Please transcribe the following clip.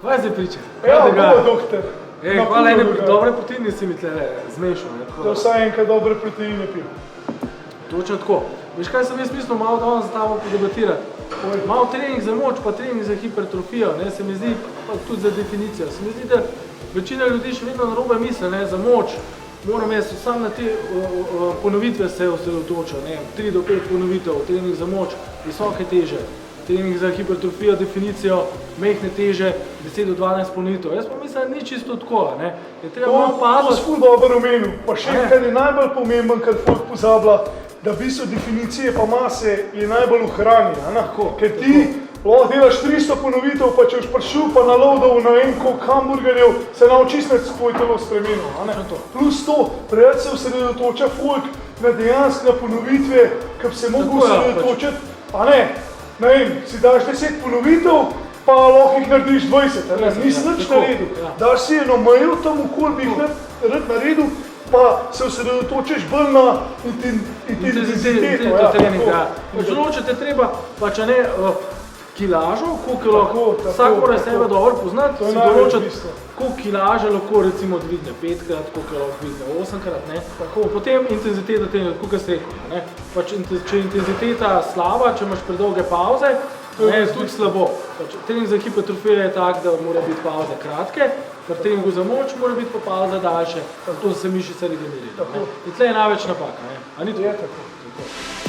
Kaj zdaj priča? Evo, doktor. Hvala, ene dobre proteine si mi tle zmešal. Da vsaj enkrat dobre proteine pil. Točno tako. Veš kaj sem jaz mislil malo danes za tabo podebatirati? Malo trening za moč pa trening za hipertrofijo, se mi zdi, pa tudi za definicijo. Se mi zdi, da večina ljudi še vedno narobe misli, za moč. Moram jaz sam na te ponovitve se osredotočil, 3 do 5 ponovitev, trening za moč, visoke teže. Trening za hipertrofijo, definicijo, mehne teže, 10 do 12 ponovitev. Jaz pa mislim, da ni čisto tako, je treba malo paziti. To si ful dobro omenil, pa še kar je najbolj pomemben, kar folk pozablja, da v bistvu definicije pa mase je najbolj v hrani, ker ti lahko delaš 300 ponovitev, pa če boš prišel pa naloadal na en koliko hamburgerjev, se naučiš tvoj telo spremenil. Plus to, preveč se osredotoča folk na dejansko na ponovitve, ki bi se mogel osredotočiti, ne vem, si daš 10 ponovitev, pa lahko jih narediš 20, nisi nič naredil. Daš si eno mejo tam okoli, bi jih rad naredil, pa se osredotočiš bolj na intenziteto. Določiti je treba, pa če ne kilažo, koliko lahko, vsak mora sebe dobro poznati, si določiti, koliko kilaže lahko recimo dvigne 5-krat, koliko lahko dvigne 8-krat, potem intenziteta treninga, koliko si rekel, če je intenziteta slaba, če imaš predolge pauze, je tudi slabo. Trening za hipertrofijo je tak, da mora biti pauze kratke, pri treningu za moč mora biti pa pauze daljše, to se mišice regenerira. In tle je največ napaka, a ni to? Je tako.